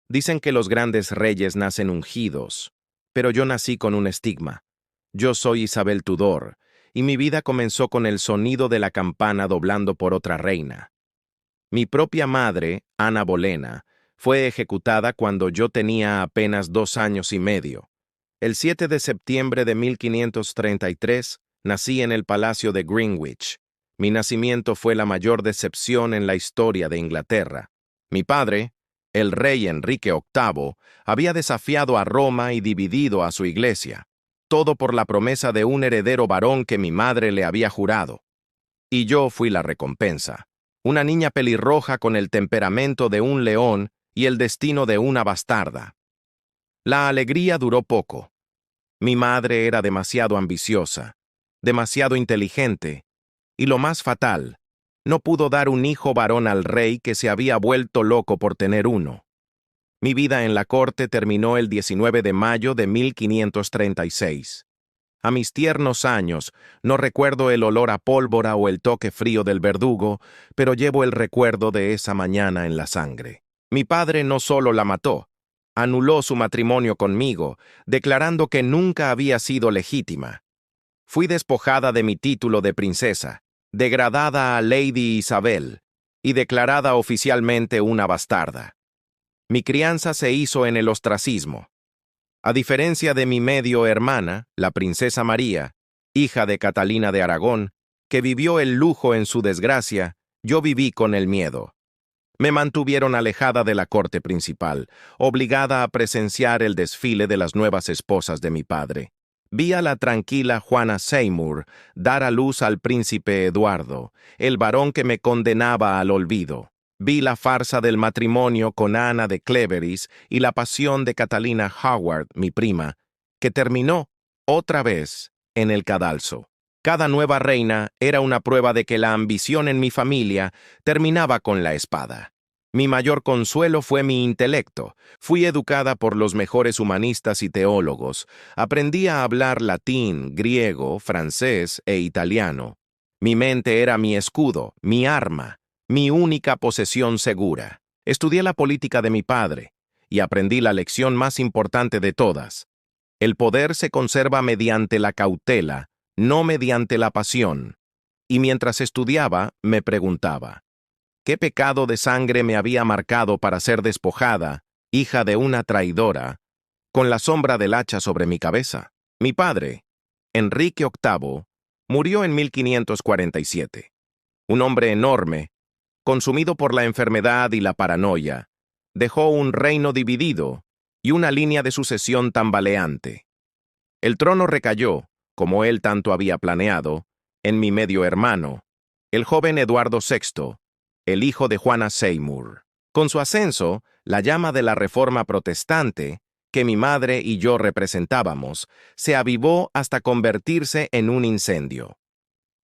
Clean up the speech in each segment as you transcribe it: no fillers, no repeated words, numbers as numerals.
Dicen que los grandes reyes nacen ungidos, pero yo nací con un estigma. Yo soy Isabel Tudor, y mi vida comenzó con el sonido de la campana doblando por otra reina. Mi propia madre, Ana Bolena, fue ejecutada cuando yo tenía apenas 2 años y medio. El 7 de septiembre de 1533 nací en el Palacio de Greenwich. Mi nacimiento fue la mayor decepción en la historia de Inglaterra. Mi padre, el rey Enrique VIII, había desafiado a Roma y dividido a su iglesia, todo por la promesa de un heredero varón que mi madre le había jurado. Y yo fui la recompensa, una niña pelirroja con el temperamento de un león y el destino de una bastarda. La alegría duró poco. Mi madre era demasiado ambiciosa, demasiado inteligente, y lo más fatal, no pudo dar un hijo varón al rey que se había vuelto loco por tener uno. Mi vida en la corte terminó el 19 de mayo de 1536. A mis tiernos años, no recuerdo el olor a pólvora o el toque frío del verdugo, pero llevo el recuerdo de esa mañana en la sangre. Mi padre no solo la mató, anuló su matrimonio conmigo, declarando que nunca había sido legítima. Fui despojada de mi título de princesa, degradada a Lady Isabel y declarada oficialmente una bastarda. Mi crianza se hizo en el ostracismo. A diferencia de mi medio hermana, la princesa María, hija de Catalina de Aragón, que vivió el lujo en su desgracia, yo viví con el miedo. Me mantuvieron alejada de la corte principal, obligada a presenciar el desfile de las nuevas esposas de mi padre. Vi a la tranquila Juana Seymour dar a luz al príncipe Eduardo, el varón que me condenaba al olvido. Vi la farsa del matrimonio con Ana de Cleveris y la pasión de Catalina Howard, mi prima, que terminó, otra vez, en el cadalso. Cada nueva reina era una prueba de que la ambición en mi familia terminaba con la espada. Mi mayor consuelo fue mi intelecto. Fui educada por los mejores humanistas y teólogos. Aprendí a hablar latín, griego, francés e italiano. Mi mente era mi escudo, mi arma, mi única posesión segura. Estudié la política de mi padre y aprendí la lección más importante de todas. El poder se conserva mediante la cautela, no mediante la pasión. Y mientras estudiaba, me preguntaba, ¿qué pecado de sangre me había marcado para ser despojada, hija de una traidora, con la sombra del hacha sobre mi cabeza? Mi padre, Enrique VIII, murió en 1547. Un hombre enorme, consumido por la enfermedad y la paranoia, dejó un reino dividido y una línea de sucesión tambaleante. El trono recayó, como él tanto había planeado, en mi medio hermano, el joven Eduardo VI, el hijo de Juana Seymour. Con su ascenso, la llama de la Reforma Protestante, que mi madre y yo representábamos, se avivó hasta convertirse en un incendio.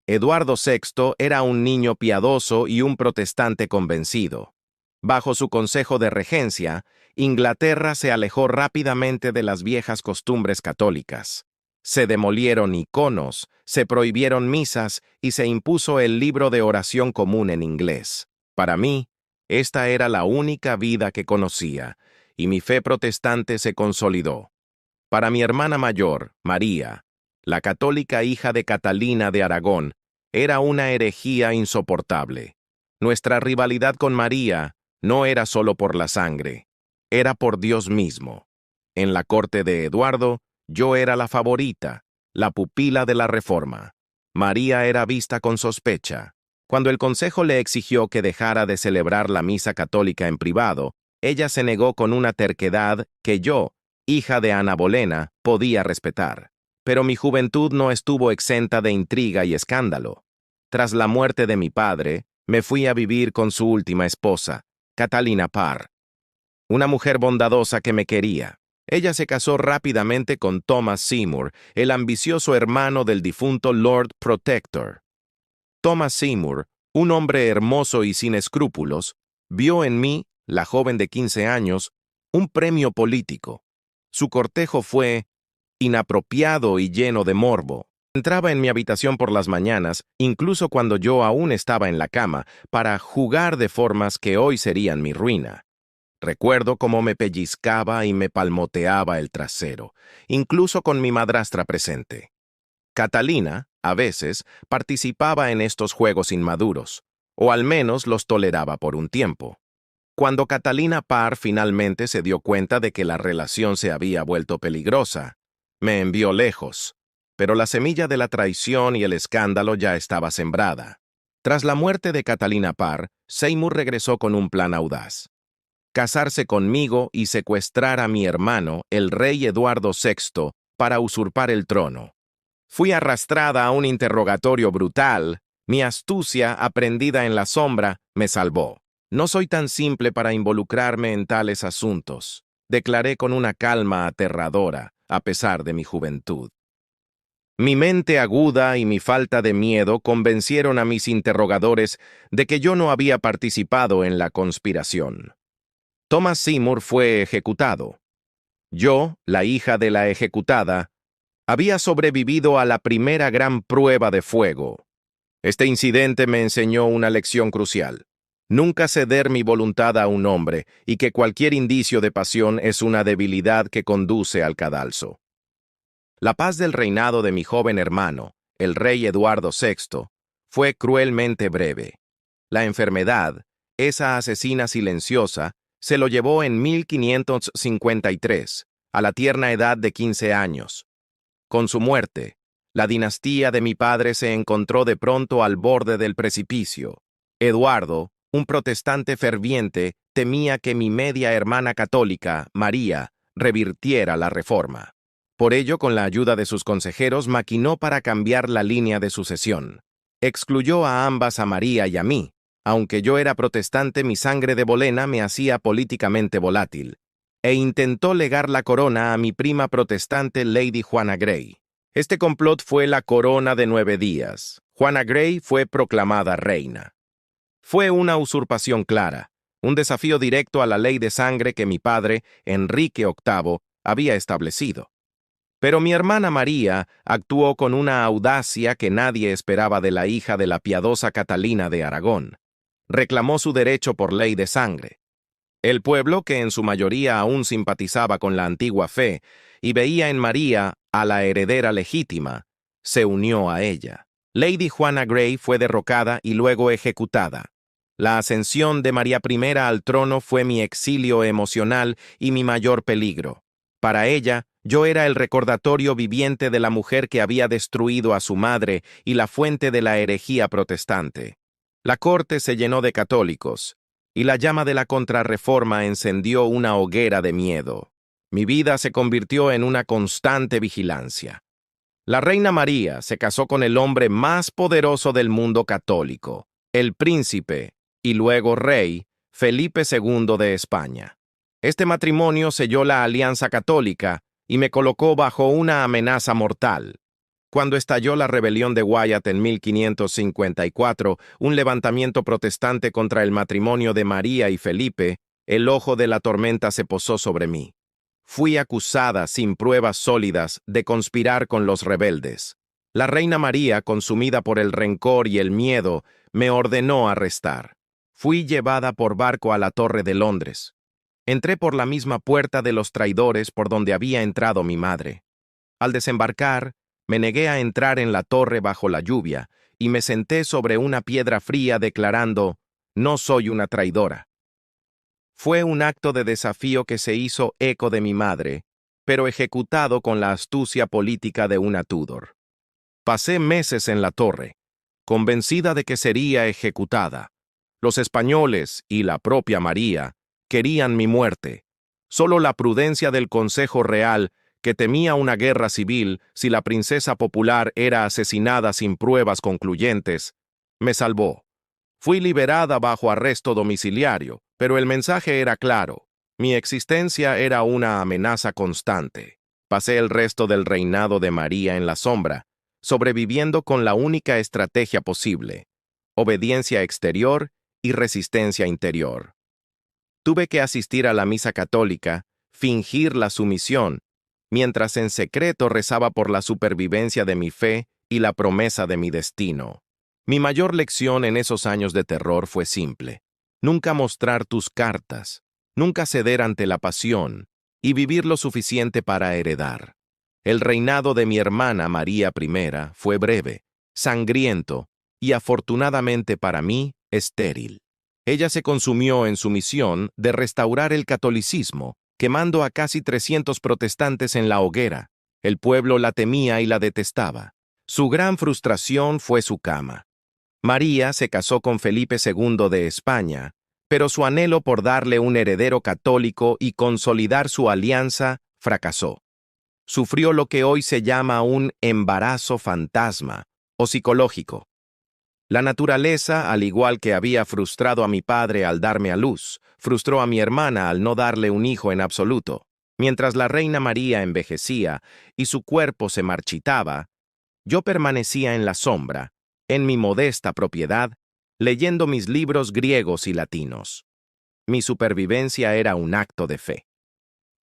Eduardo VI era un niño piadoso y un protestante convencido. Bajo su consejo de regencia, Inglaterra se alejó rápidamente de las viejas costumbres católicas. Se demolieron iconos, se prohibieron misas y se impuso el libro de oración común en inglés. Para mí, esta era la única vida que conocía, y mi fe protestante se consolidó. Para mi hermana mayor, María, la católica hija de Catalina de Aragón, era una herejía insoportable. Nuestra rivalidad con María no era solo por la sangre, era por Dios mismo. En la corte de Eduardo, yo era la favorita, la pupila de la Reforma. María era vista con sospecha. Cuando el consejo le exigió que dejara de celebrar la misa católica en privado, ella se negó con una terquedad que yo, hija de Ana Bolena, podía respetar. Pero mi juventud no estuvo exenta de intriga y escándalo. Tras la muerte de mi padre, me fui a vivir con su última esposa, Catalina Parr, una mujer bondadosa que me quería. Ella se casó rápidamente con Thomas Seymour, el ambicioso hermano del difunto Lord Protector. Thomas Seymour, un hombre hermoso y sin escrúpulos, vio en mí, la joven de 15 años, un premio político. Su cortejo fue inapropiado y lleno de morbo. Entraba en mi habitación por las mañanas, incluso cuando yo aún estaba en la cama, para jugar de formas que hoy serían mi ruina. Recuerdo cómo me pellizcaba y me palmoteaba el trasero, incluso con mi madrastra presente. Catalina, a veces, participaba en estos juegos inmaduros, o al menos los toleraba por un tiempo. Cuando Catalina Parr finalmente se dio cuenta de que la relación se había vuelto peligrosa, me envió lejos, pero la semilla de la traición y el escándalo ya estaba sembrada. Tras la muerte de Catalina Parr, Seymour regresó con un plan audaz: casarse conmigo y secuestrar a mi hermano, el rey Eduardo VI, para usurpar el trono. Fui arrastrada a un interrogatorio brutal. Mi astucia, aprendida en la sombra, me salvó. No soy tan simple para involucrarme en tales asuntos, declaré con una calma aterradora, a pesar de mi juventud. Mi mente aguda y mi falta de miedo convencieron a mis interrogadores de que yo no había participado en la conspiración. Thomas Seymour fue ejecutado. Yo, la hija de la ejecutada, había sobrevivido a la primera gran prueba de fuego. Este incidente me enseñó una lección crucial: nunca ceder mi voluntad a un hombre, y que cualquier indicio de pasión es una debilidad que conduce al cadalso. La paz del reinado de mi joven hermano, el rey Eduardo VI, fue cruelmente breve. La enfermedad, esa asesina silenciosa, se lo llevó en 1553, a la tierna edad de 15 años. Con su muerte, la dinastía de mi padre se encontró de pronto al borde del precipicio. Eduardo, un protestante ferviente, temía que mi media hermana católica, María, revirtiera la reforma. Por ello, con la ayuda de sus consejeros, maquinó para cambiar la línea de sucesión. Excluyó a ambas, a María y a mí. Aunque yo era protestante, mi sangre de Bolena me hacía políticamente volátil, e intentó legar la corona a mi prima protestante Lady Juana Grey. Este complot fue la corona de 9 días. Juana Grey fue proclamada reina. Fue una usurpación clara, un desafío directo a la ley de sangre que mi padre, Enrique VIII, había establecido. Pero mi hermana María actuó con una audacia que nadie esperaba de la hija de la piadosa Catalina de Aragón. Reclamó su derecho por ley de sangre. El pueblo, que en su mayoría aún simpatizaba con la antigua fe y veía en María a la heredera legítima, se unió a ella. Lady Juana Grey fue derrocada y luego ejecutada. La ascensión de María I al trono fue mi exilio emocional y mi mayor peligro. Para ella, yo era el recordatorio viviente de la mujer que había destruido a su madre y la fuente de la herejía protestante. La corte se llenó de católicos, y la llama de la contrarreforma encendió una hoguera de miedo. Mi vida se convirtió en una constante vigilancia. La reina María se casó con el hombre más poderoso del mundo católico, el príncipe, y luego rey, Felipe II de España. Este matrimonio selló la alianza católica y me colocó bajo una amenaza mortal. Cuando estalló la rebelión de Wyatt en 1554, un levantamiento protestante contra el matrimonio de María y Felipe, el ojo de la tormenta se posó sobre mí. Fui acusada, sin pruebas sólidas, de conspirar con los rebeldes. La reina María, consumida por el rencor y el miedo, me ordenó arrestar. Fui llevada por barco a la Torre de Londres. Entré por la misma puerta de los traidores por donde había entrado mi madre. Al desembarcar, me negué a entrar en la torre bajo la lluvia y me senté sobre una piedra fría declarando: «No soy una traidora». Fue un acto de desafío que se hizo eco de mi madre, pero ejecutado con la astucia política de una Tudor. Pasé meses en la torre, convencida de que sería ejecutada. Los españoles y la propia María querían mi muerte. Solo la prudencia del Consejo Real, que temía una guerra civil si la princesa popular era asesinada sin pruebas concluyentes, me salvó. Fui liberada bajo arresto domiciliario, pero el mensaje era claro: mi existencia era una amenaza constante. Pasé el resto del reinado de María en la sombra, sobreviviendo con la única estrategia posible: obediencia exterior y resistencia interior. Tuve que asistir a la misa católica, fingir la sumisión, mientras en secreto rezaba por la supervivencia de mi fe y la promesa de mi destino. Mi mayor lección en esos años de terror fue simple: nunca mostrar tus cartas, nunca ceder ante la pasión y vivir lo suficiente para heredar. El reinado de mi hermana María I fue breve, sangriento y afortunadamente para mí, estéril. Ella se consumió en su misión de restaurar el catolicismo, quemando a casi 300 protestantes en la hoguera. El pueblo la temía y la detestaba. Su gran frustración fue su cama. María se casó con Felipe II de España, pero su anhelo por darle un heredero católico y consolidar su alianza fracasó. Sufrió lo que hoy se llama un embarazo fantasma o psicológico. La naturaleza, al igual que había frustrado a mi padre al darme a luz, frustró a mi hermana al no darle un hijo en absoluto. Mientras la reina María envejecía y su cuerpo se marchitaba, yo permanecía en la sombra, en mi modesta propiedad, leyendo mis libros griegos y latinos. Mi supervivencia era un acto de fe.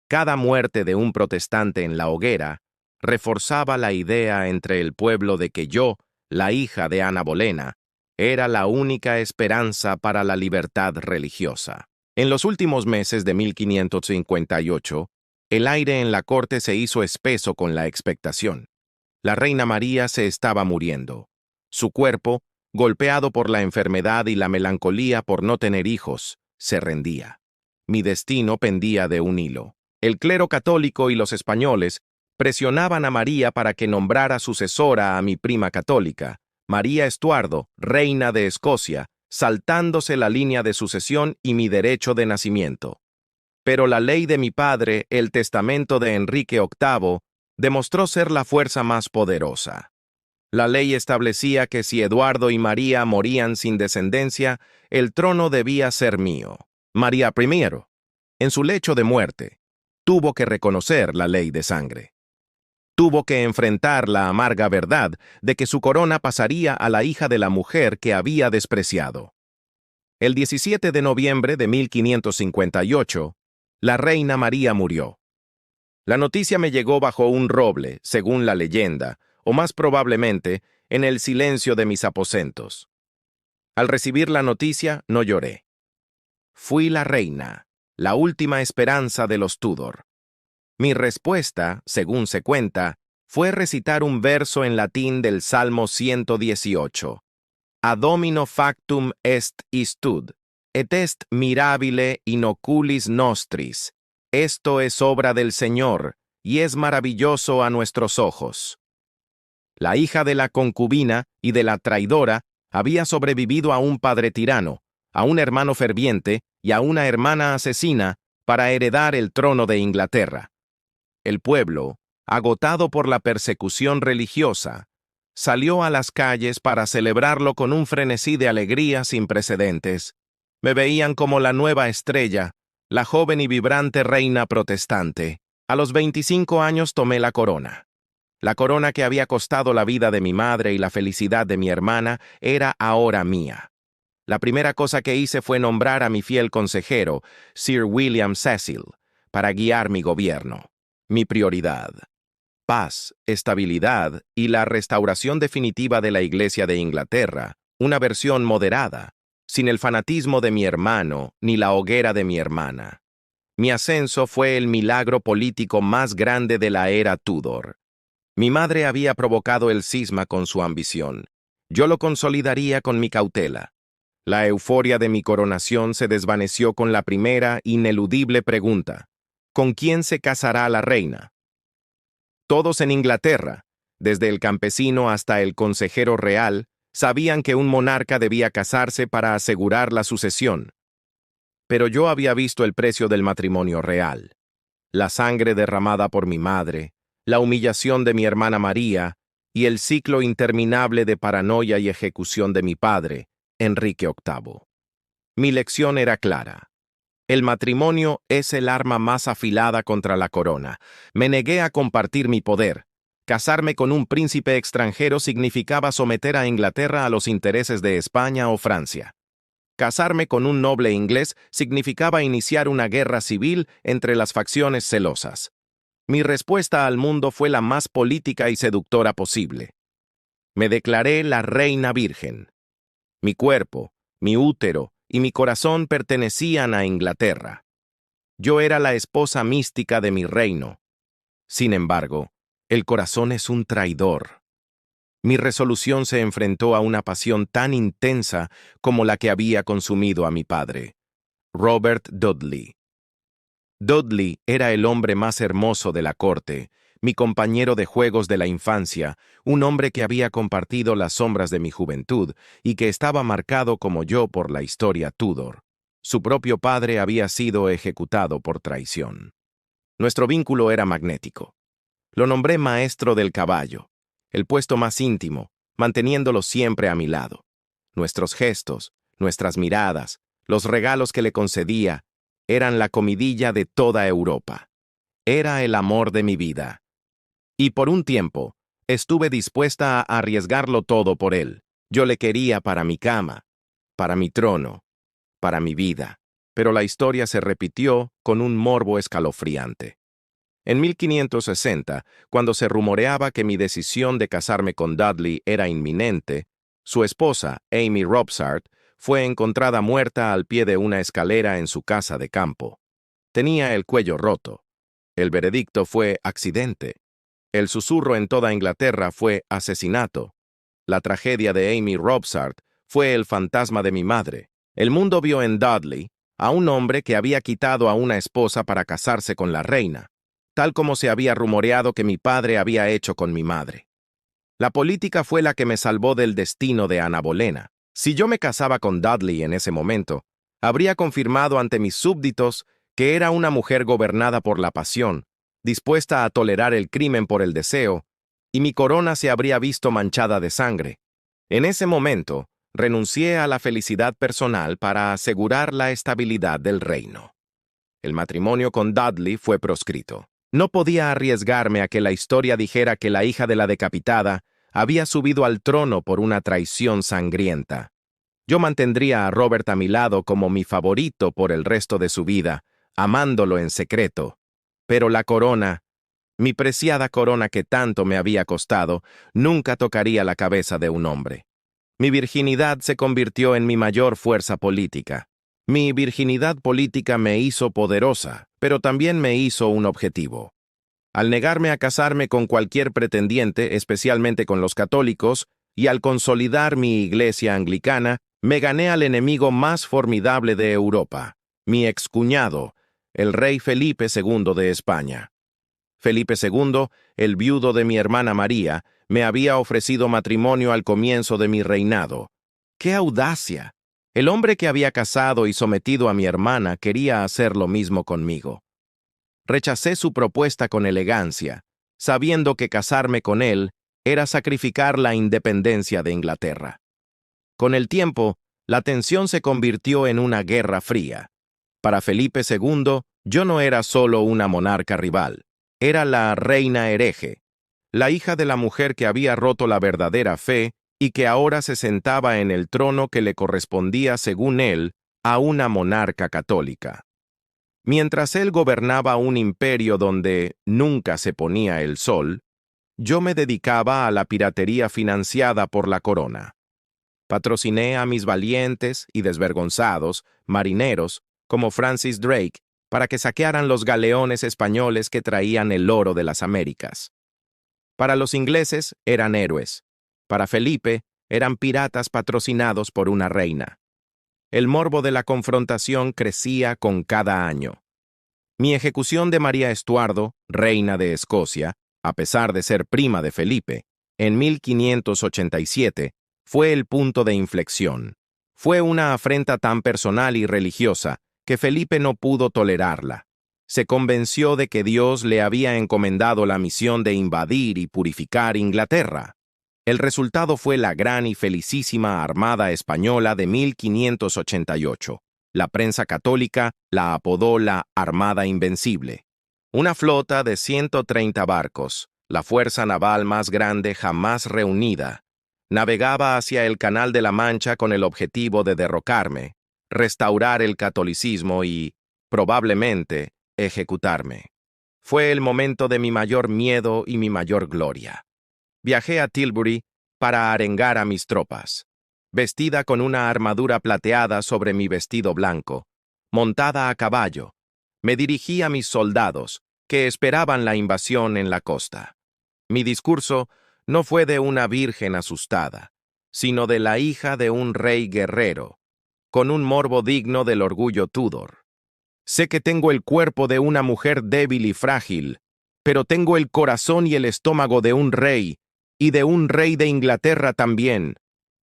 Cada muerte de un protestante en la hoguera reforzaba la idea entre el pueblo de que yo, la hija de Ana Bolena, era la única esperanza para la libertad religiosa. En los últimos meses de 1558, el aire en la corte se hizo espeso con la expectación. La reina María se estaba muriendo. Su cuerpo, golpeado por la enfermedad y la melancolía por no tener hijos, se rendía. Mi destino pendía de un hilo. El clero católico y los españoles presionaban a María para que nombrara sucesora a mi prima católica, María Estuardo, reina de Escocia, saltándose la línea de sucesión y mi derecho de nacimiento. Pero la ley de mi padre, el testamento de Enrique VIII, demostró ser la fuerza más poderosa. La ley establecía que si Eduardo y María morían sin descendencia, el trono debía ser mío. María I, en su lecho de muerte, tuvo que reconocer la ley de sangre. Tuvo que enfrentar la amarga verdad de que su corona pasaría a la hija de la mujer que había despreciado. El 17 de noviembre de 1558, la reina María murió. La noticia me llegó bajo un roble, según la leyenda, o más probablemente, en el silencio de mis aposentos. Al recibir la noticia, no lloré. Fui la reina, la última esperanza de los Tudor. Mi respuesta, según se cuenta, fue recitar un verso en latín del Salmo 118. Ad domino factum est istud, et est mirabile in oculis nostris. Esto es obra del Señor, y es maravilloso a nuestros ojos. La hija de la concubina y de la traidora había sobrevivido a un padre tirano, a un hermano ferviente y a una hermana asesina para heredar el trono de Inglaterra. El pueblo, agotado por la persecución religiosa, salió a las calles para celebrarlo con un frenesí de alegría sin precedentes. Me veían como la nueva estrella, la joven y vibrante reina protestante. A los 25 años tomé la corona. La corona que había costado la vida de mi madre y la felicidad de mi hermana era ahora mía. La primera cosa que hice fue nombrar a mi fiel consejero, Sir William Cecil, para guiar mi gobierno. Mi prioridad: paz, estabilidad y la restauración definitiva de la Iglesia de Inglaterra, una versión moderada, sin el fanatismo de mi hermano ni la hoguera de mi hermana. Mi ascenso fue el milagro político más grande de la era Tudor. Mi madre había provocado el cisma con su ambición. Yo lo consolidaría con mi cautela. La euforia de mi coronación se desvaneció con la primera ineludible pregunta: ¿con quién se casará la reina? Todos en Inglaterra, desde el campesino hasta el consejero real, sabían que un monarca debía casarse para asegurar la sucesión. Pero yo había visto el precio del matrimonio real: la sangre derramada por mi madre, la humillación de mi hermana María y el ciclo interminable de paranoia y ejecución de mi padre, Enrique VIII. Mi lección era clara. El matrimonio es el arma más afilada contra la corona. Me negué a compartir mi poder. Casarme con un príncipe extranjero significaba someter a Inglaterra a los intereses de España o Francia. Casarme con un noble inglés significaba iniciar una guerra civil entre las facciones celosas. Mi respuesta al mundo fue la más política y seductora posible. Me declaré la reina virgen. Mi cuerpo, mi útero y mi corazón pertenecían a Inglaterra. Yo era la esposa mística de mi reino. Sin embargo, el corazón es un traidor. Mi resolución se enfrentó a una pasión tan intensa como la que había consumido a mi padre, Robert Dudley. Dudley era el hombre más hermoso de la corte, mi compañero de juegos de la infancia, un hombre que había compartido las sombras de mi juventud y que estaba marcado como yo por la historia Tudor. Su propio padre había sido ejecutado por traición. Nuestro vínculo era magnético. Lo nombré maestro del caballo, el puesto más íntimo, manteniéndolo siempre a mi lado. Nuestros gestos, nuestras miradas, los regalos que le concedía, eran la comidilla de toda Europa. Era el amor de mi vida. Y por un tiempo, estuve dispuesta a arriesgarlo todo por él. Yo le quería para mi cama, para mi trono, para mi vida. Pero la historia se repitió con un morbo escalofriante. En 1560, cuando se rumoreaba que mi decisión de casarme con Dudley era inminente, su esposa, Amy Robsart, fue encontrada muerta al pie de una escalera en su casa de campo. Tenía el cuello roto. El veredicto fue accidente. El susurro en toda Inglaterra fue asesinato. La tragedia de Amy Robsart fue el fantasma de mi madre. El mundo vio en Dudley a un hombre que había quitado a una esposa para casarse con la reina, tal como se había rumoreado que mi padre había hecho con mi madre. La política fue la que me salvó del destino de Ana Bolena. Si yo me casaba con Dudley en ese momento, habría confirmado ante mis súbditos que era una mujer gobernada por la pasión, dispuesta a tolerar el crimen por el deseo, y mi corona se habría visto manchada de sangre. En ese momento, renuncié a la felicidad personal para asegurar la estabilidad del reino. El matrimonio con Dudley fue proscrito. No podía arriesgarme a que la historia dijera que la hija de la decapitada había subido al trono por una traición sangrienta. Yo mantendría a Robert a mi lado como mi favorito por el resto de su vida, amándolo en secreto. Pero la corona, mi preciada corona que tanto me había costado, nunca tocaría la cabeza de un hombre. Mi virginidad se convirtió en mi mayor fuerza política. Mi virginidad política me hizo poderosa, pero también me hizo un objetivo. Al negarme a casarme con cualquier pretendiente, especialmente con los católicos, y al consolidar mi iglesia anglicana, me gané al enemigo más formidable de Europa, mi excuñado, el rey Felipe II de España. Felipe II, el viudo de mi hermana María, me había ofrecido matrimonio al comienzo de mi reinado. ¡Qué audacia! El hombre que había casado y sometido a mi hermana quería hacer lo mismo conmigo. Rechacé su propuesta con elegancia, sabiendo que casarme con él era sacrificar la independencia de Inglaterra. Con el tiempo, la tensión se convirtió en una guerra fría. Para Felipe II, yo no era solo una monarca rival, era la reina hereje, la hija de la mujer que había roto la verdadera fe y que ahora se sentaba en el trono que le correspondía, según él, a una monarca católica. Mientras él gobernaba un imperio donde nunca se ponía el sol, yo me dedicaba a la piratería financiada por la corona. Patrociné a mis valientes y desvergonzados marineros como Francis Drake para que saquearan los galeones españoles que traían el oro de las Américas. Para los ingleses eran héroes. Para Felipe eran piratas patrocinados por una reina. El morbo de la confrontación crecía con cada año. Mi ejecución de María Estuardo, reina de Escocia, a pesar de ser prima de Felipe, en 1587, fue el punto de inflexión. Fue una afrenta tan personal y religiosa que Felipe no pudo tolerarla. Se convenció de que Dios le había encomendado la misión de invadir y purificar Inglaterra. El resultado fue la gran y felicísima Armada Española de 1588. La prensa católica la apodó la Armada Invencible. Una flota de 130 barcos, la fuerza naval más grande jamás reunida, navegaba hacia el Canal de la Mancha con el objetivo de derrocarme, restaurar el catolicismo y, probablemente, ejecutarme. Fue el momento de mi mayor miedo y mi mayor gloria. Viajé a Tilbury para arengar a mis tropas. Vestida con una armadura plateada sobre mi vestido blanco, montada a caballo, Me dirigí a mis soldados, que esperaban la invasión en la costa. Mi discurso no fue de una virgen asustada, sino de la hija de un rey guerrero, con un morbo digno del orgullo Tudor. Sé que tengo el cuerpo de una mujer débil y frágil, pero tengo el corazón y el estómago de un rey, y de un rey de Inglaterra también,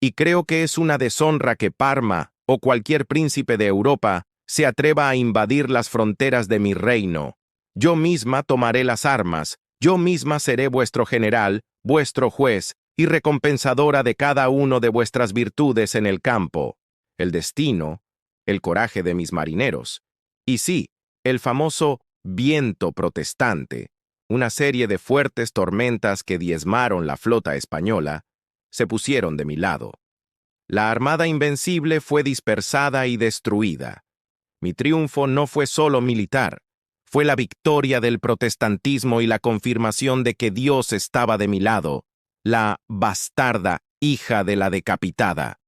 y creo que es una deshonra que Parma o cualquier príncipe de Europa se atreva a invadir las fronteras de mi reino. Yo misma tomaré las armas, yo misma seré vuestro general, vuestro juez y recompensadora de cada uno de vuestras virtudes en el campo. El destino, el coraje de mis marineros, y sí, el famoso viento protestante, una serie de fuertes tormentas que diezmaron la flota española, se pusieron de mi lado. La armada invencible fue dispersada y destruida. Mi triunfo no fue solo militar, fue la victoria del protestantismo y la confirmación de que Dios estaba de mi lado, la bastarda hija de la decapitada.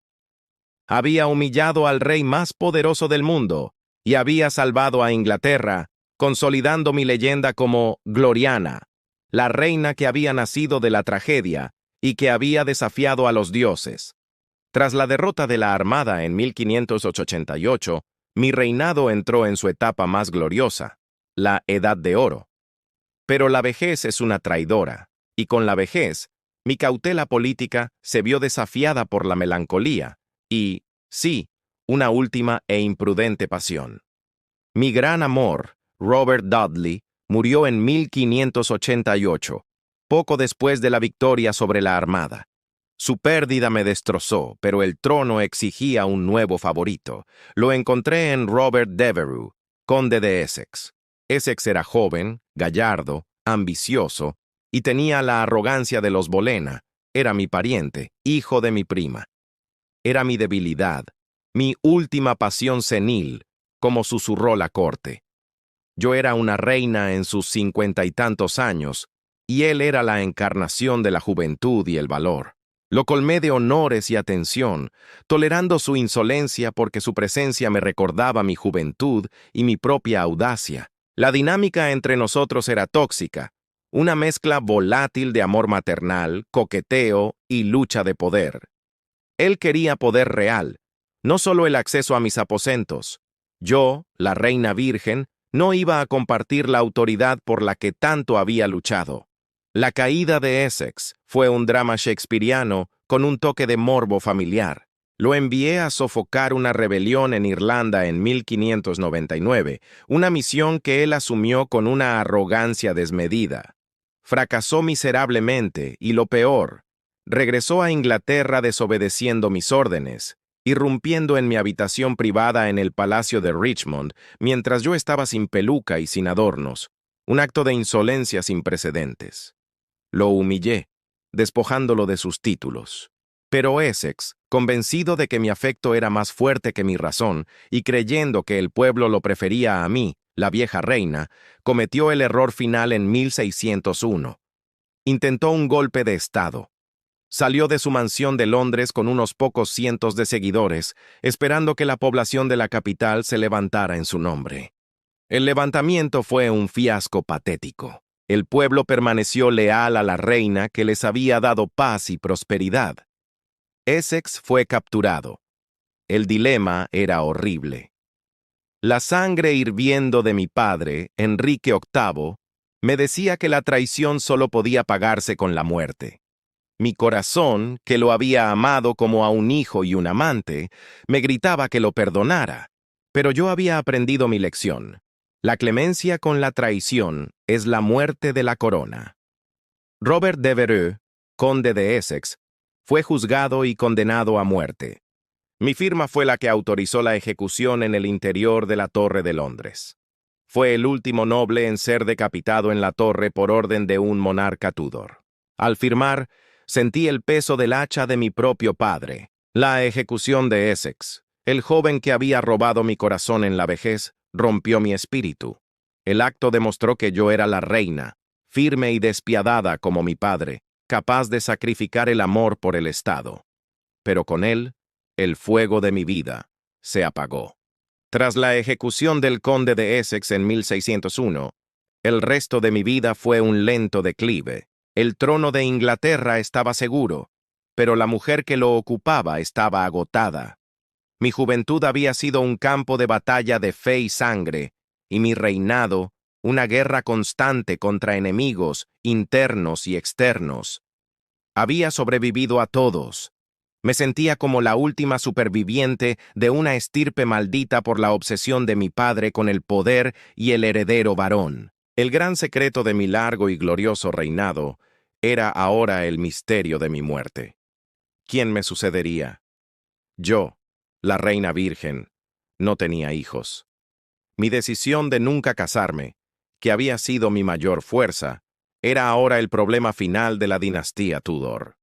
Había humillado al rey más poderoso del mundo y había salvado a Inglaterra, consolidando mi leyenda como Gloriana, la reina que había nacido de la tragedia y que había desafiado a los dioses. Tras la derrota de la Armada en 1588, mi reinado entró en su etapa más gloriosa, la Edad de Oro. Pero la vejez es una traidora, y con la vejez, mi cautela política se vio desafiada por la melancolía y, sí, una última e imprudente pasión. Mi gran amor, Robert Dudley, murió en 1588, poco después de la victoria sobre la Armada. Su pérdida me destrozó, pero el trono exigía un nuevo favorito. Lo encontré en Robert Devereux, conde de Essex. Essex era joven, gallardo, ambicioso, y tenía la arrogancia de los Bolena. Era mi pariente, hijo de mi prima. Era mi debilidad, mi última pasión senil, como susurró la corte. Yo era una reina en sus 50 y tantos años, y él era la encarnación de la juventud y el valor. Lo colmé de honores y atención, tolerando su insolencia porque su presencia me recordaba mi juventud y mi propia audacia. La dinámica entre nosotros era tóxica, una mezcla volátil de amor maternal, coqueteo y lucha de poder. Él quería poder real, no solo el acceso a mis aposentos. Yo, la reina virgen, no iba a compartir la autoridad por la que tanto había luchado. La caída de Essex fue un drama shakespeariano con un toque de morbo familiar. Lo envié a sofocar una rebelión en Irlanda en 1599, una misión que él asumió con una arrogancia desmedida. Fracasó miserablemente y lo peor, regresó a Inglaterra desobedeciendo mis órdenes, irrumpiendo en mi habitación privada en el Palacio de Richmond mientras yo estaba sin peluca y sin adornos, un acto de insolencia sin precedentes. Lo humillé, despojándolo de sus títulos. Pero Essex, convencido de que mi afecto era más fuerte que mi razón y creyendo que el pueblo lo prefería a mí, la vieja reina, cometió el error final en 1601. Intentó un golpe de Estado. Salió de su mansión de Londres con unos pocos cientos de seguidores, esperando que la población de la capital se levantara en su nombre. El levantamiento fue un fiasco patético. El pueblo permaneció leal a la reina que les había dado paz y prosperidad. Essex fue capturado. El dilema era horrible. La sangre hirviendo de mi padre, Enrique VIII, me decía que la traición solo podía pagarse con la muerte. Mi corazón, que lo había amado como a un hijo y un amante, me gritaba que lo perdonara, pero yo había aprendido mi lección. La clemencia con la traición es la muerte de la corona. Robert Devereux, conde de Essex, fue juzgado y condenado a muerte. Mi firma fue la que autorizó la ejecución en el interior de la Torre de Londres. Fue el último noble en ser decapitado en la torre por orden de un monarca Tudor. Al firmar, sentí el peso del hacha de mi propio padre. La ejecución de Essex, el joven que había robado mi corazón en la vejez, rompió mi espíritu. El acto demostró que yo era la reina, firme y despiadada como mi padre, capaz de sacrificar el amor por el Estado. Pero con él, el fuego de mi vida se apagó. Tras la ejecución del conde de Essex en 1601, el resto de mi vida fue un lento declive. El trono de Inglaterra estaba seguro, pero la mujer que lo ocupaba estaba agotada. Mi juventud había sido un campo de batalla de fe y sangre, y mi reinado, una guerra constante contra enemigos internos y externos. Había sobrevivido a todos. Me sentía como la última superviviente de una estirpe maldita por la obsesión de mi padre con el poder y el heredero varón. El gran secreto de mi largo y glorioso reinado era ahora el misterio de mi muerte. ¿Quién me sucedería? Yo, la reina virgen, no tenía hijos. Mi decisión de nunca casarme, que había sido mi mayor fuerza, era ahora el problema final de la dinastía Tudor.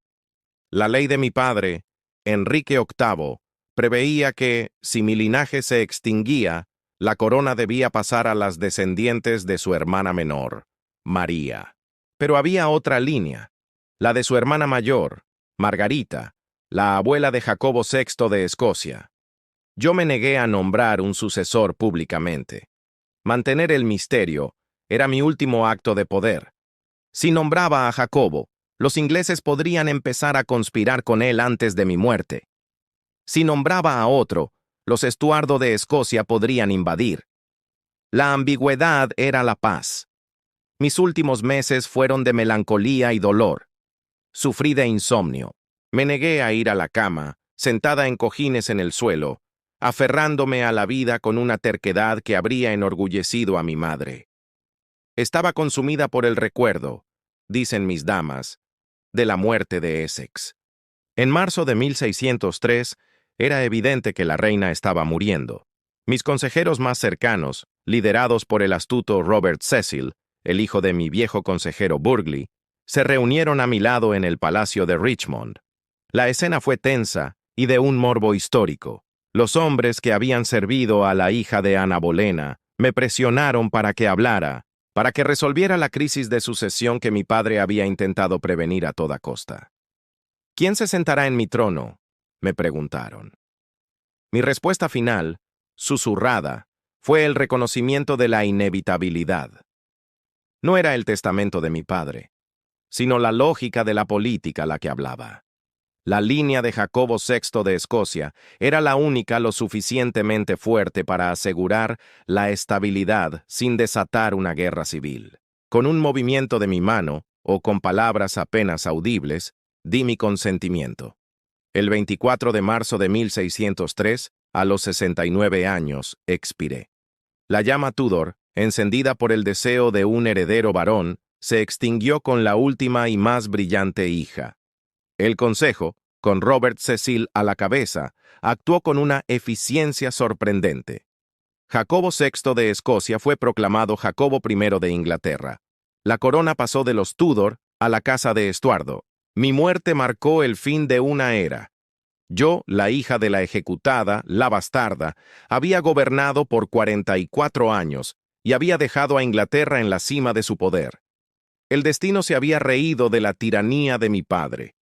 La ley de mi padre, Enrique VIII, preveía que, si mi linaje se extinguía, la corona debía pasar a las descendientes de su hermana menor, María. Pero había otra línea, la de su hermana mayor, Margarita, la abuela de Jacobo VI de Escocia. Yo me negué a nombrar un sucesor públicamente. Mantener el misterio era mi último acto de poder. Si nombraba a Jacobo, los ingleses podrían empezar a conspirar con él antes de mi muerte. Si nombraba a otro, los Estuardo de Escocia podrían invadir. La ambigüedad era la paz. Mis últimos meses fueron de melancolía y dolor. Sufrí de insomnio. Me negué a ir a la cama, sentada en cojines en el suelo, aferrándome a la vida con una terquedad que habría enorgullecido a mi madre. Estaba consumida por el recuerdo, dicen mis damas, de la muerte de Essex. En marzo de 1603, era evidente que la reina estaba muriendo. Mis consejeros más cercanos, liderados por el astuto Robert Cecil, el hijo de mi viejo consejero Burghley, se reunieron a mi lado en el Palacio de Richmond. La escena fue tensa y de un morbo histórico. Los hombres que habían servido a la hija de Ana Bolena me presionaron para que hablara, para que resolviera la crisis de sucesión que mi padre había intentado prevenir a toda costa. ¿Quién se sentará en mi trono?, me preguntaron. Mi respuesta final, susurrada, fue el reconocimiento de la inevitabilidad. No era el testamento de mi padre, sino la lógica de la política la que hablaba. La línea de Jacobo VI de Escocia era la única lo suficientemente fuerte para asegurar la estabilidad sin desatar una guerra civil. Con un movimiento de mi mano, o con palabras apenas audibles, di mi consentimiento. El 24 de marzo de 1603, a los 69 años, expiré. La llama Tudor, encendida por el deseo de un heredero varón, se extinguió con la última y más brillante hija. El Consejo, con Robert Cecil a la cabeza, actuó con una eficiencia sorprendente. Jacobo VI de Escocia fue proclamado Jacobo I de Inglaterra. La corona pasó de los Tudor a la casa de Estuardo. Mi muerte marcó el fin de una era. Yo, la hija de la ejecutada, la bastarda, había gobernado por 44 años y había dejado a Inglaterra en la cima de su poder. El destino se había reído de la tiranía de mi padre.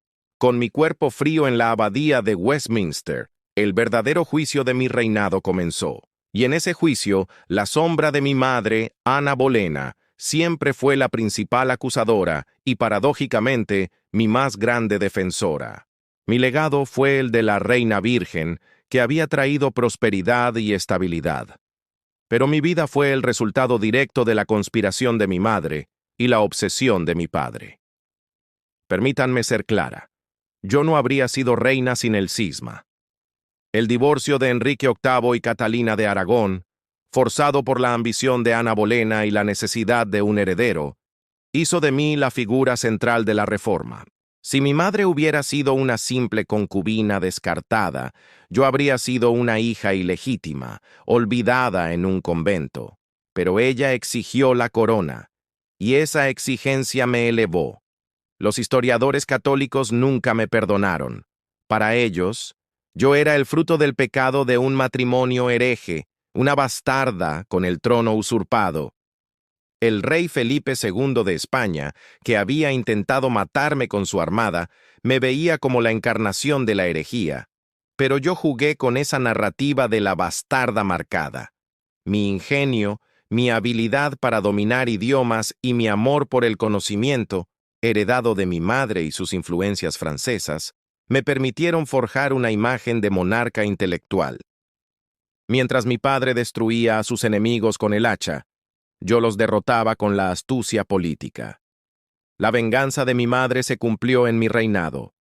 Con mi cuerpo frío en la abadía de Westminster, el verdadero juicio de mi reinado comenzó. Y en ese juicio, la sombra de mi madre, Ana Bolena, siempre fue la principal acusadora y, paradójicamente, mi más grande defensora. Mi legado fue el de la reina virgen, que había traído prosperidad y estabilidad. Pero mi vida fue el resultado directo de la conspiración de mi madre y la obsesión de mi padre. Permítanme ser clara. Yo no habría sido reina sin el cisma. El divorcio de Enrique VIII y Catalina de Aragón, forzado por la ambición de Ana Bolena y la necesidad de un heredero, hizo de mí la figura central de la reforma. Si mi madre hubiera sido una simple concubina descartada, yo habría sido una hija ilegítima, olvidada en un convento. Pero ella exigió la corona, y esa exigencia me elevó. Los historiadores católicos nunca me perdonaron. Para ellos, yo era el fruto del pecado de un matrimonio hereje, una bastarda con el trono usurpado. El rey Felipe II de España, que había intentado matarme con su armada, me veía como la encarnación de la herejía. pero yo jugué con esa narrativa de la bastarda marcada. Mi ingenio, mi habilidad para dominar idiomas y mi amor por el conocimiento, heredado de mi madre y sus influencias francesas, me permitieron forjar una imagen de monarca intelectual. Mientras mi padre destruía a sus enemigos con el hacha, yo los derrotaba con la astucia política. La venganza de mi madre se cumplió en mi reinado.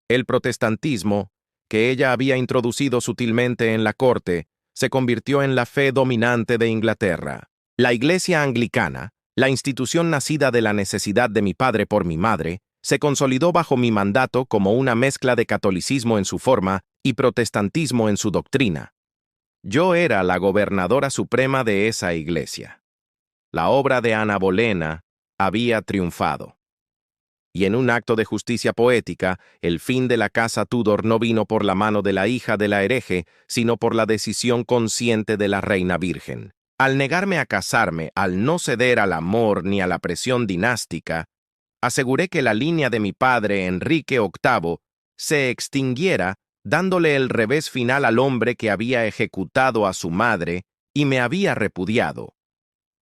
El protestantismo, que ella había introducido sutilmente en la corte, se convirtió en la fe dominante de Inglaterra. La Iglesia anglicana, la institución nacida de la necesidad de mi padre por mi madre, se consolidó bajo mi mandato como una mezcla de catolicismo en su forma y protestantismo en su doctrina. Yo era la gobernadora suprema de esa iglesia. La obra de Ana Bolena había triunfado. Y en un acto de justicia poética, el fin de la casa Tudor no vino por la mano de la hija de la hereje, sino por la decisión consciente de la reina virgen. Al negarme a casarme, al no ceder al amor ni a la presión dinástica, aseguré que la línea de mi padre, Enrique VIII, se extinguiera, dándole el revés final al hombre que había ejecutado a su madre y me había repudiado.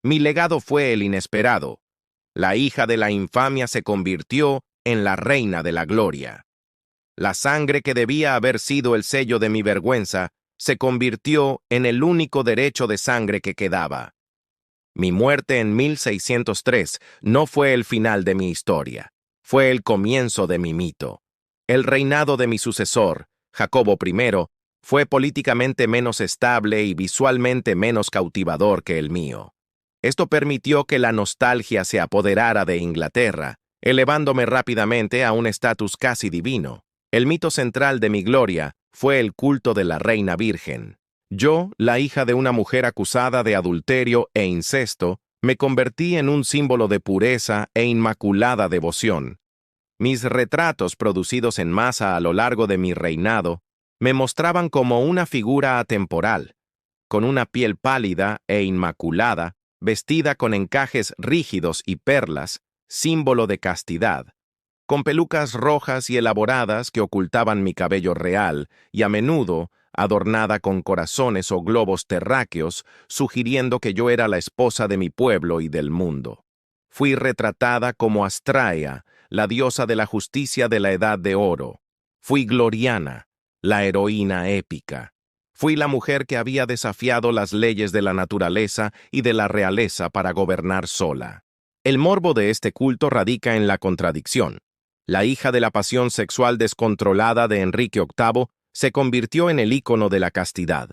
Mi legado fue el inesperado. La hija de la infamia se convirtió en la reina de la gloria. La sangre que debía haber sido el sello de mi vergüenza se convirtió en el único derecho de sangre que quedaba. Mi muerte en 1603 no fue el final de mi historia, fue el comienzo de mi mito. El reinado de mi sucesor, Jacobo I, fue políticamente menos estable y visualmente menos cautivador que el mío. Esto permitió que la nostalgia se apoderara de Inglaterra, elevándome rápidamente a un estatus casi divino. El mito central de mi gloria fue el culto de la reina virgen. Yo, la hija de una mujer acusada de adulterio e incesto, me convertí en un símbolo de pureza e inmaculada devoción. Mis retratos producidos en masa a lo largo de mi reinado me mostraban como una figura atemporal, con una piel pálida e inmaculada, vestida con encajes rígidos y perlas, símbolo de castidad, con pelucas rojas y elaboradas que ocultaban mi cabello real y a menudo adornada con corazones o globos terráqueos, sugiriendo que yo era la esposa de mi pueblo y del mundo. Fui retratada como Astraea, la diosa de la justicia de la Edad de Oro. Fui Gloriana, la heroína épica. Fui la mujer que había desafiado las leyes de la naturaleza y de la realeza para gobernar sola. El morbo de este culto radica en la contradicción. La hija de la pasión sexual descontrolada de Enrique VIII se convirtió en el ícono de la castidad.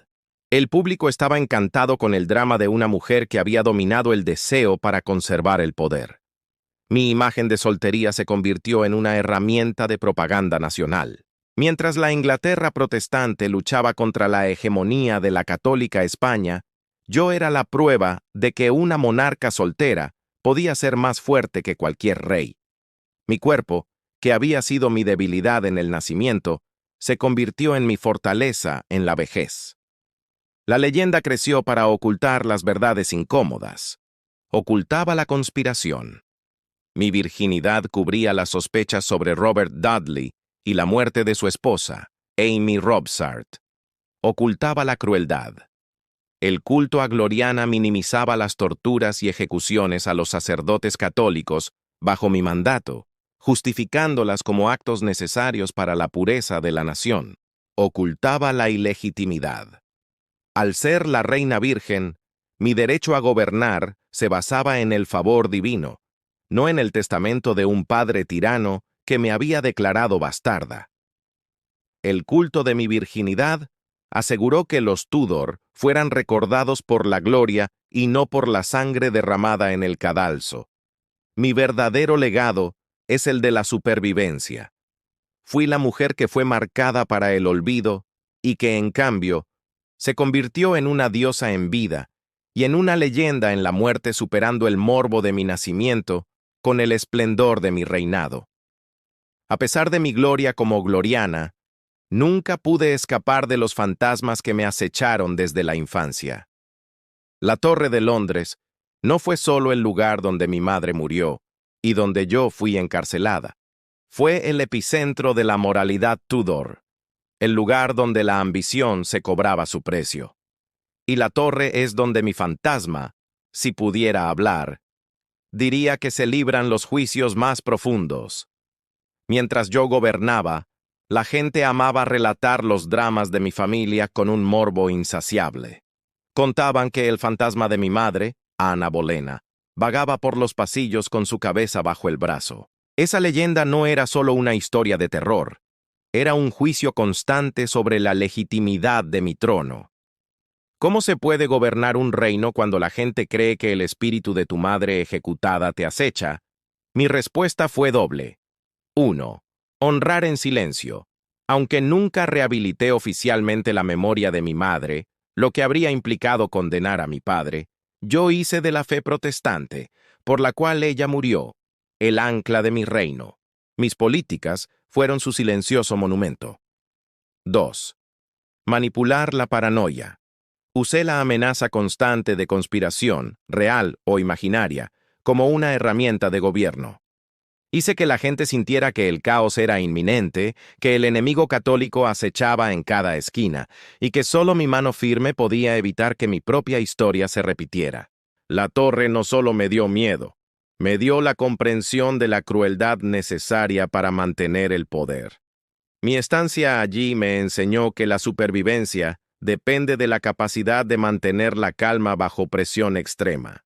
El público estaba encantado con el drama de una mujer que había dominado el deseo para conservar el poder. Mi imagen de soltería se convirtió en una herramienta de propaganda nacional. Mientras la Inglaterra protestante luchaba contra la hegemonía de la católica España, yo era la prueba de que una monarca soltera podía ser más fuerte que cualquier rey. Mi cuerpo, que había sido mi debilidad en el nacimiento, se convirtió en mi fortaleza en la vejez. La leyenda creció para ocultar las verdades incómodas. Ocultaba la conspiración. Mi virginidad cubría las sospechas sobre Robert Dudley y la muerte de su esposa, Amy Robsart. Ocultaba la crueldad. El culto a Gloriana minimizaba las torturas y ejecuciones a los sacerdotes católicos bajo mi mandato, justificándolas como actos necesarios para la pureza de la nación. Ocultaba la ilegitimidad. Al ser la reina virgen, mi derecho a gobernar se basaba en el favor divino, no en el testamento de un padre tirano que me había declarado bastarda. El culto de mi virginidad aseguró que los Tudor fueran recordados por la gloria y no por la sangre derramada en el cadalso. Mi verdadero legado es el de la supervivencia. Fui la mujer que fue marcada para el olvido y que, en cambio, se convirtió en una diosa en vida y en una leyenda en la muerte, superando el morbo de mi nacimiento con el esplendor de mi reinado. A pesar de mi gloria como gloriana, nunca pude escapar de los fantasmas que me acecharon desde la infancia. La Torre de Londres no fue solo el lugar donde mi madre murió y donde yo fui encarcelada. Fue el epicentro de la moralidad Tudor. el lugar donde la ambición se cobraba su precio. Y la torre es donde mi fantasma, si pudiera hablar, diría que se libran los juicios más profundos. Mientras yo gobernaba, la gente amaba relatar los dramas de mi familia con un morbo insaciable. Contaban que el fantasma de mi madre, Ana Bolena, vagaba por los pasillos con su cabeza bajo el brazo. Esa leyenda no era solo una historia de terror, era un juicio constante sobre la legitimidad de mi trono. ¿Cómo se puede gobernar un reino cuando la gente cree que el espíritu de tu madre ejecutada te acecha? Mi respuesta fue doble. 1. Honrar en silencio. Aunque nunca rehabilité oficialmente la memoria de mi madre, lo que habría implicado condenar a mi padre, yo hice de la fe protestante, por la cual ella murió, el ancla de mi reino. Mis políticas fueron su silencioso monumento. 2. Manipular la paranoia. Usé la amenaza constante de conspiración, real o imaginaria, como una herramienta de gobierno. Hice que la gente sintiera que el caos era inminente, que el enemigo católico acechaba en cada esquina, y que solo mi mano firme podía evitar que mi propia historia se repitiera. La torre no solo me dio miedo, me dio la comprensión de la crueldad necesaria para mantener el poder. Mi estancia allí me enseñó que la supervivencia depende de la capacidad de mantener la calma bajo presión extrema.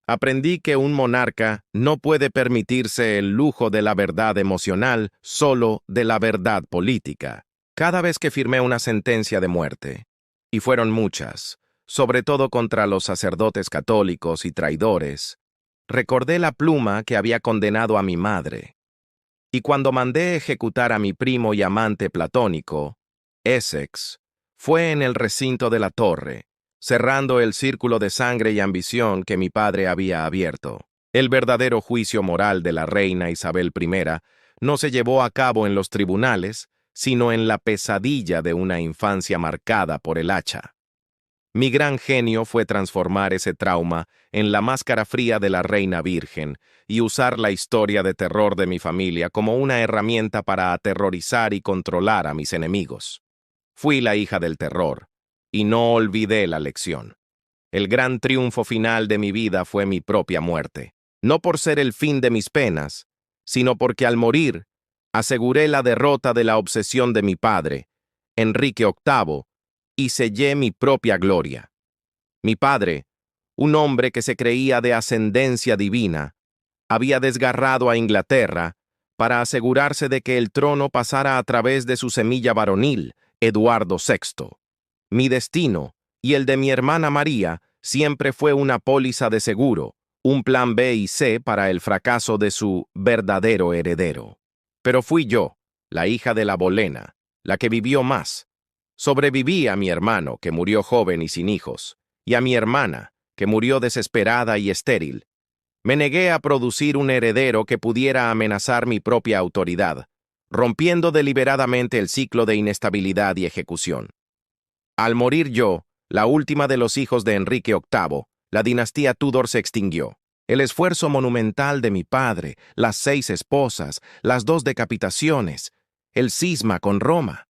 Aprendí que un monarca no puede permitirse el lujo de la verdad emocional, solo de la verdad política. Cada vez que firmé una sentencia de muerte, y fueron muchas, sobre todo contra los sacerdotes católicos y traidores, recordé la pluma que había condenado a mi madre. Y cuando mandé ejecutar a mi primo y amante platónico, Essex, fue en el recinto de la torre, cerrando el círculo de sangre y ambición que mi padre había abierto. El verdadero juicio moral de la reina Isabel I no se llevó a cabo en los tribunales, sino en la pesadilla de una infancia marcada por el hacha. Mi gran genio fue transformar ese trauma en la máscara fría de la reina virgen y usar la historia de terror de mi familia como una herramienta para aterrorizar y controlar a mis enemigos. Fui la hija del terror, y no olvidé la lección. El gran triunfo final de mi vida fue mi propia muerte, no por ser el fin de mis penas, sino porque al morir, aseguré la derrota de la obsesión de mi padre, Enrique VIII, y sellé mi propia gloria. Mi padre, un hombre que se creía de ascendencia divina, había desgarrado a Inglaterra para asegurarse de que el trono pasara a través de su semilla varonil, Eduardo VI. Mi destino, y el de mi hermana María, siempre fue una póliza de seguro, un plan B y C para el fracaso de su verdadero heredero. Pero fui yo, la hija de la Bolena, la que vivió más. Sobreviví a mi hermano, que murió joven y sin hijos, y a mi hermana, que murió desesperada y estéril. Me negué a producir un heredero que pudiera amenazar mi propia autoridad, rompiendo deliberadamente el ciclo de inestabilidad y ejecución. Al morir yo, la última de los hijos de Enrique VIII, la dinastía Tudor se extinguió. El esfuerzo monumental de mi padre, las 6 esposas, las 2 decapitaciones, el cisma con Roma.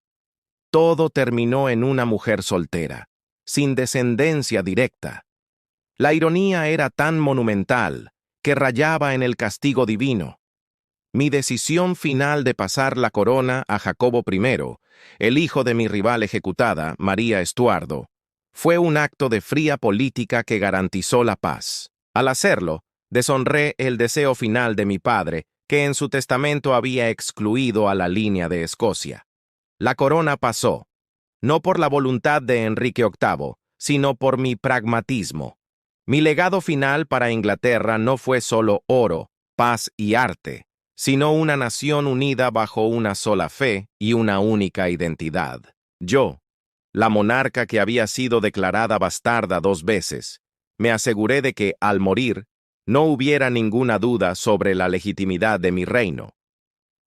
Todo terminó en una mujer soltera, sin descendencia directa. La ironía era tan monumental que rayaba en el castigo divino. Mi decisión final de pasar la corona a Jacobo I, el hijo de mi rival ejecutada, María Estuardo, fue un acto de fría política que garantizó la paz. Al hacerlo, deshonré el deseo final de mi padre, que en su testamento había excluido a la línea de Escocia. La corona pasó, no por la voluntad de Enrique VIII, sino por mi pragmatismo. Mi legado final para Inglaterra no fue solo oro, paz y arte, sino una nación unida bajo una sola fe y una única identidad. Yo, la monarca que había sido declarada bastarda 2 veces, me aseguré de que, al morir, no hubiera ninguna duda sobre la legitimidad de mi reino.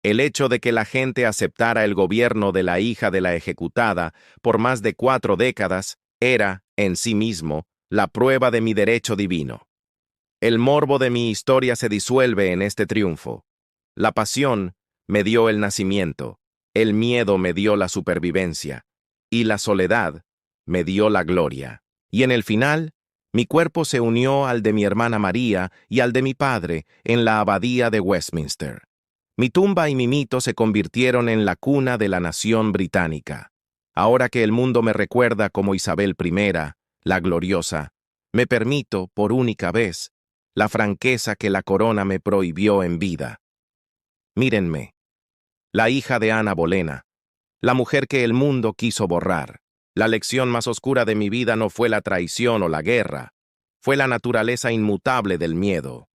El hecho de que la gente aceptara el gobierno de la hija de la ejecutada por más de 4 décadas era, en sí mismo, la prueba de mi derecho divino. El morbo de mi historia se disuelve en este triunfo. La pasión me dio el nacimiento, El miedo me dio la supervivencia, y la soledad me dio la gloria. Y en el final, mi cuerpo se unió al de mi hermana María y al de mi padre en la abadía de Westminster. Mi tumba y mi mito se convirtieron en la cuna de la nación británica. Ahora que el mundo me recuerda como Isabel I, la gloriosa, me permito, por única vez, la franqueza que la corona me prohibió en vida. Mírenme, la hija de Ana Bolena, la mujer que el mundo quiso borrar. La lección más oscura de mi vida no fue la traición o la guerra, fue la naturaleza inmutable del miedo.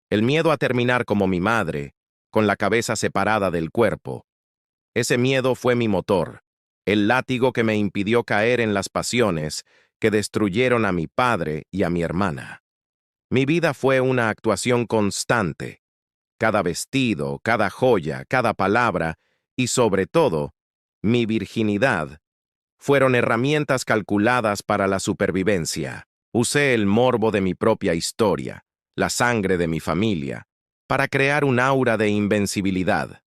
El miedo a terminar como mi madre, con la cabeza separada del cuerpo. Ese miedo fue mi motor, el látigo que me impidió caer en las pasiones que destruyeron a mi padre y a mi hermana. Mi vida fue una actuación constante. Cada vestido, cada joya, cada palabra y, sobre todo, mi virginidad, fueron herramientas calculadas para la supervivencia. Usé el morbo de mi propia historia, la sangre de mi familia, para crear un aura de invencibilidad.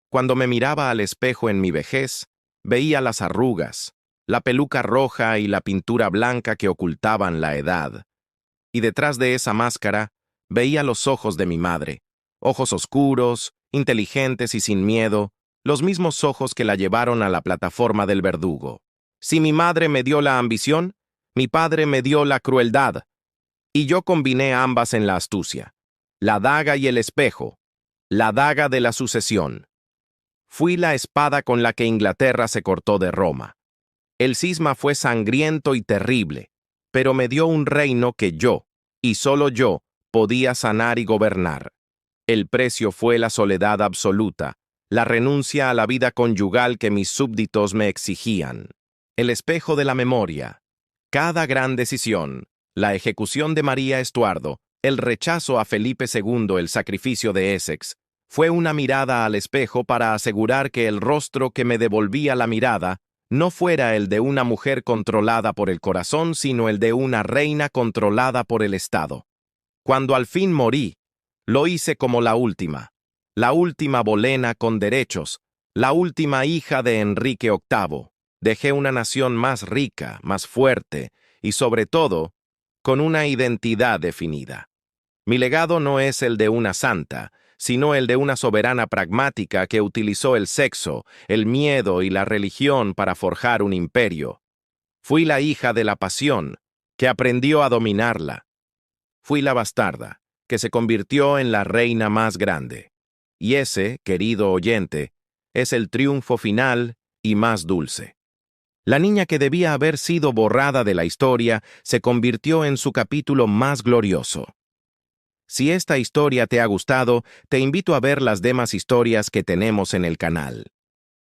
Cuando me miraba al espejo en mi vejez, veía las arrugas, la peluca roja y la pintura blanca que ocultaban la edad. Y detrás de esa máscara, veía los ojos de mi madre, ojos oscuros, inteligentes y sin miedo, los mismos ojos que la llevaron a la plataforma del verdugo. Si mi madre me dio la ambición, mi padre me dio la crueldad, y yo combiné ambas en la astucia, la daga y el espejo, la daga de la sucesión. Fui la espada con la que Inglaterra se cortó de Roma. El cisma fue sangriento y terrible, pero me dio un reino que yo, y solo yo, podía sanar y gobernar. El precio fue la soledad absoluta, la renuncia a la vida conyugal que mis súbditos me exigían. El espejo de la memoria. Cada gran decisión, la ejecución de María Estuardo, el rechazo a Felipe II, el sacrificio de Essex, fue una mirada al espejo para asegurar que el rostro que me devolvía la mirada no fuera el de una mujer controlada por el corazón, sino el de una reina controlada por el Estado. Cuando al fin morí, lo hice como la última Bolena con derechos, la última hija de Enrique VIII. Dejé una nación más rica, más fuerte y, sobre todo, con una identidad definida. Mi legado no es el de una santa, sino el de una soberana pragmática que utilizó el sexo, el miedo y la religión para forjar un imperio. Fui la hija de la pasión, que aprendió a dominarla. Fui la bastarda, que se convirtió en la reina más grande. Y ese, querido oyente, es el triunfo final y más dulce. La niña que debía haber sido borrada de la historia se convirtió en su capítulo más glorioso. Si esta historia te ha gustado, te invito a ver las demás historias que tenemos en el canal.